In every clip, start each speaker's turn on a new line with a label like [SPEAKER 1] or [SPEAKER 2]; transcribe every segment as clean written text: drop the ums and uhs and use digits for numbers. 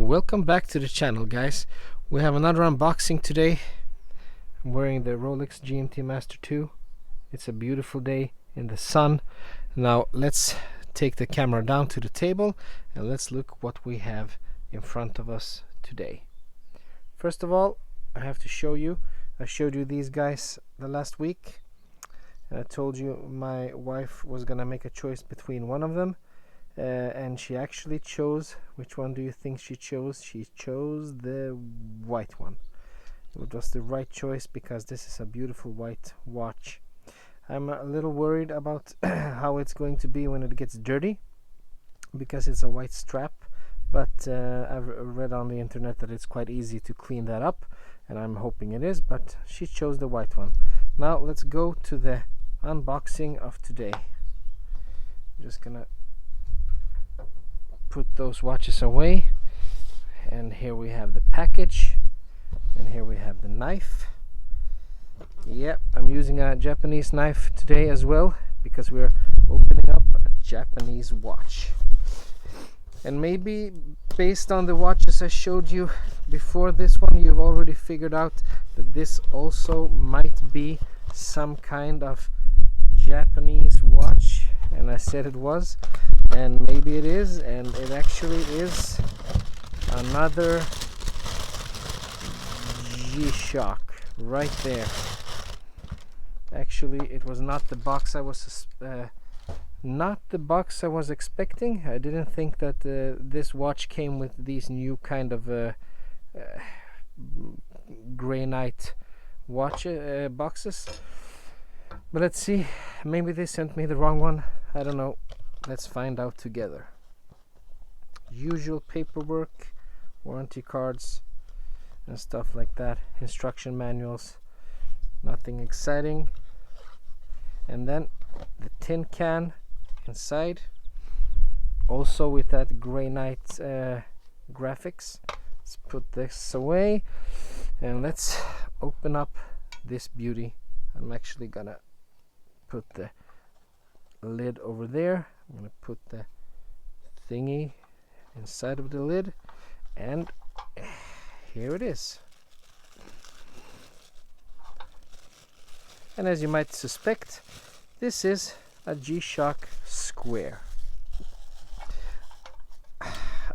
[SPEAKER 1] Welcome back to the channel, guys. We have another unboxing today. I'm wearing the Rolex GMT Master 2. It's a beautiful day in the sun. Now let's take the camera down to the table and let's look what we have in front of us today. First of all, I have to show you, I showed you these guys the last week, and I told you my wife was gonna make a choice between one of them. And she actually chose, which one do you think she chose? She chose the white one. It was the right choice because this is a beautiful white watch. I'm a little worried about how it's going to be when it gets dirty because it's a white strap, but I've read on the internet that it's quite easy to clean that up, and I'm hoping it is, but she chose the white one. Now let's go to the unboxing of today. I'm just gonna put those watches away, and here we have the package, and here we have the knife. Yep, I'm using a Japanese knife today as well because we're opening up a Japanese watch. And maybe based on the watches I showed you before this one, you've already figured out that this also might be some kind of Japanese watch, and I said it was, and maybe it is, and it actually is another G-Shock right there. Actually, it was not the box I was expecting. I didn't think that this watch came with these new kind of granite watch boxes. But let's see, maybe they sent me the wrong one. I don't know. Let's find out together. Usual paperwork, warranty cards and stuff like that, instruction manuals, nothing exciting. And then the tin can inside, also with that granite graphics. Let's put this away and let's open up this beauty. I'm actually gonna put the lid over there. I'm gonna put the thingy inside of the lid, and here it is. And as you might suspect, this is a G-Shock Square.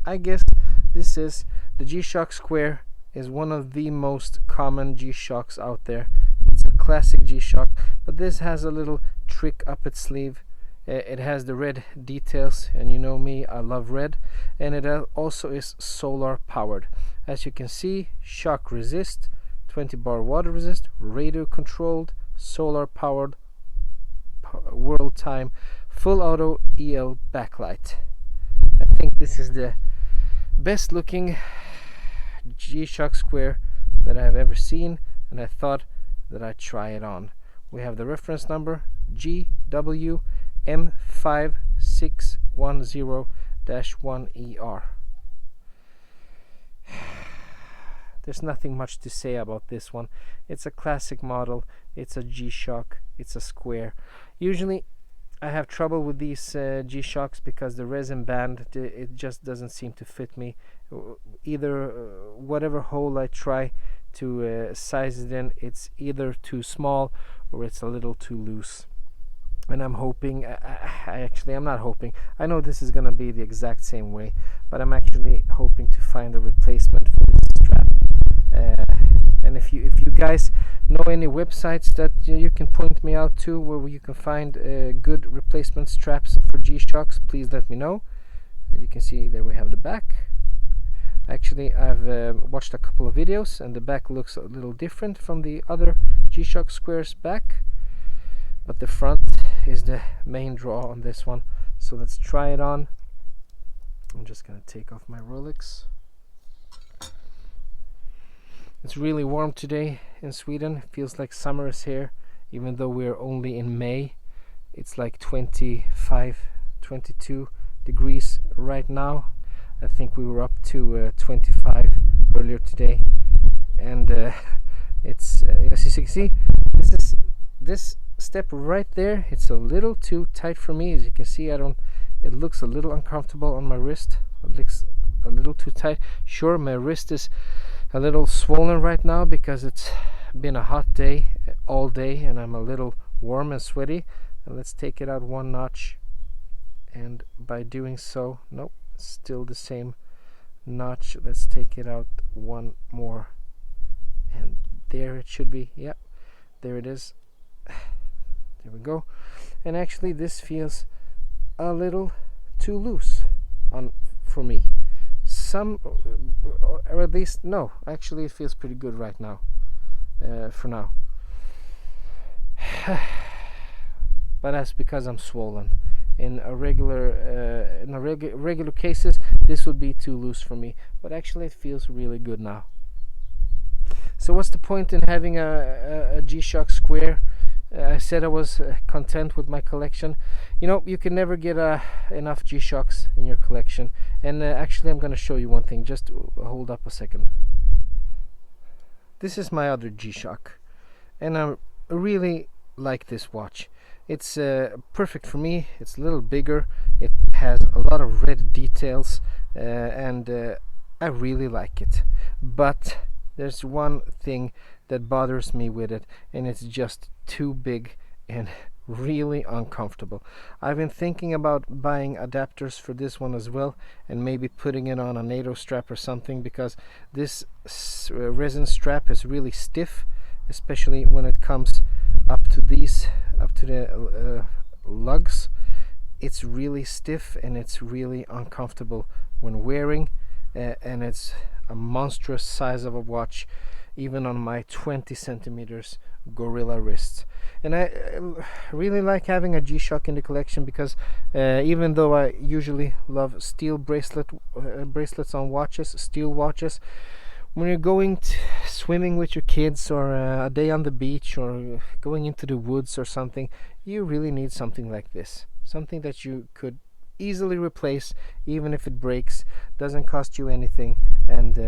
[SPEAKER 1] I guess this is the G-Shock Square is one of the most common G-Shocks out there. It's a classic G-Shock, but this has a little trick up its sleeve. It has the red details, and you know me, I love red, and it also is solar powered. As you can see, shock resist, 20 bar water resist, radio controlled, solar powered, world time, full auto EL backlight. I think this is the best looking G-Shock Square that I have ever seen, and I thought that I'd try it on. We have the reference number GW-M5610-1ER. There's nothing much to say about this one. It's a classic model, it's a G-Shock, it's a square. Usually I have trouble with these G-Shocks because the resin band, it just doesn't seem to fit me. Either whatever hole I try to size it in, it's either too small or it's a little too loose. And I'm hoping, I'm not hoping, I know this is gonna be the exact same way, but I'm actually hoping to find a replacement for this strap. And if you guys know any websites that you can point me out to where you can find good replacement straps for G-Shocks, please let me know. You can see there we have the back. Actually, I've watched a couple of videos, and the back looks a little different from the other G-Shock Squares back, but the front is the main draw on this one. So let's try it on. I'm just gonna take off my Rolex. It's really warm today in Sweden. It feels like summer is here, even though we're only in May. It's like 25, 22 degrees right now. I think we were up to 25 earlier today, and it's as you can see, this step right there, it's a little too tight for me. As you can see, it looks a little uncomfortable on my wrist. It looks a little too tight. Sure, my wrist is a little swollen right now because it's been a hot day all day and I'm a little warm and sweaty. And let's take it out one notch, and by doing so, nope, still the same notch. Let's take it out one more, and there it should be. Yep, there it is. There we go. And actually this feels a little too loose for me. Or at least, no, actually it feels pretty good right now, for now. But that's because I'm swollen. In regular cases, this would be too loose for me. But actually, it feels really good now. So what's the point in having a G-Shock square? I said I was content with my collection. You know, you can never get enough G-Shocks in your collection. And actually, I'm going to show you one thing. Just hold up a second. This is my other G-Shock, and I really like this watch. It's perfect for me. It's a little bigger. It has a lot of red details, and I really like it. But there's one thing that bothers me with it, and it's just too big and really uncomfortable. I've been thinking about buying adapters for this one as well, and maybe putting it on a NATO strap or something, because this resin strap is really stiff, especially when it comes up to the lugs. It's really stiff and it's really uncomfortable when wearing, and it's a monstrous size of a watch, even on my 20 centimeters gorilla wrists. And I really like having a G-Shock in the collection, because even though I usually love steel bracelets on watches, steel watches, when you're going swimming with your kids, or a day on the beach, or going into the woods or something, you really need something like this. Something that you could easily replace, even if it breaks, doesn't cost you anything, and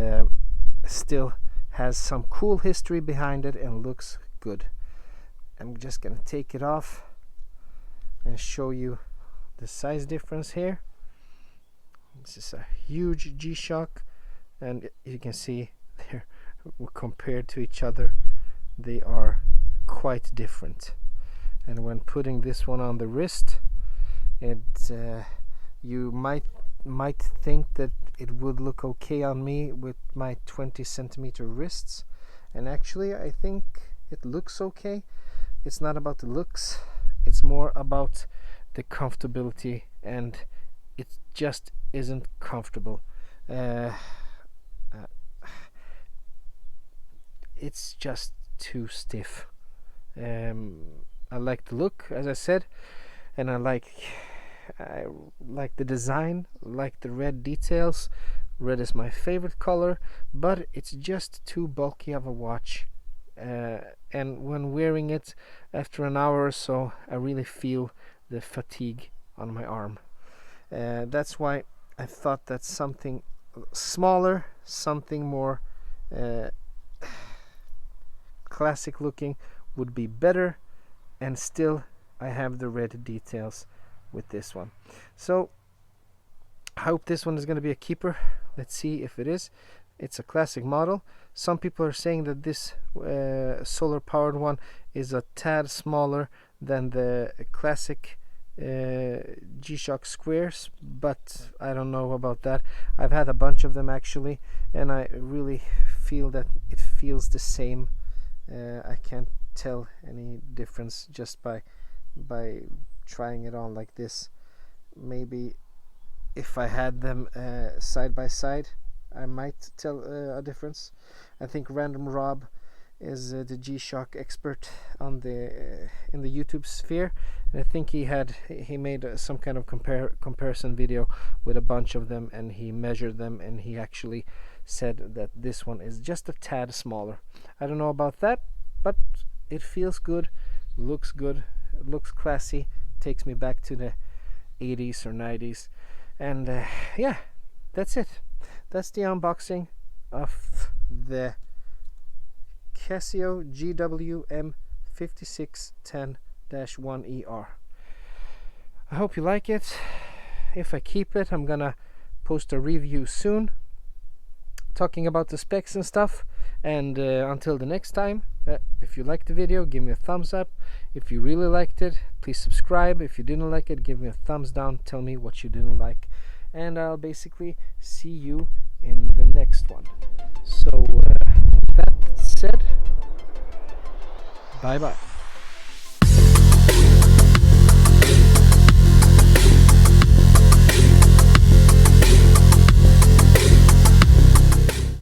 [SPEAKER 1] still has some cool history behind it and looks good. I'm just gonna take it off and show you the size difference here. This is a huge G-Shock, and you can see they're compared to each other, they are quite different. And when putting this one on the wrist, you might think that it would look okay on me with my 20 centimeter wrists, and actually I think it looks okay. It's not about the looks, it's more about the comfortability, and it just isn't comfortable. It's just too stiff. I like the look, as I said, and I like the design, like the red details. Red is my favorite color, but it's just too bulky of a watch, and when wearing it after an hour or so, I really feel the fatigue on my arm. That's why I thought that something smaller, something more classic looking would be better, and still I have the red details with this one. So I hope this one is going to be a keeper. Let's see if it is. It's a classic model. Some people are saying that this solar powered one is a tad smaller than the classic G-Shock squares, but I don't know about that. I've had a bunch of them actually, and I really feel that it feels the same. I can't tell any difference just by trying it on like this. Maybe if I had them side by side, I might tell a difference. I think Random Rob is the G-Shock expert on in the YouTube sphere, and I think he made some kind of comparison video with a bunch of them, and he measured them, and he actually said that this one is just a tad smaller. I don't know about that, but it feels good, looks good, looks classy, takes me back to the 80s or 90s, and yeah, that's it. That's the unboxing of the Casio GW-M5610-1ER. I hope you like it. If I keep it, I'm gonna post a review soon, talking about the specs and stuff. And until the next time, if you liked the video, give me a thumbs up. If you really liked it, please subscribe. If you didn't like it, give me a thumbs down. Tell me what you didn't like, and I'll basically see you in the next one. So that said, bye bye.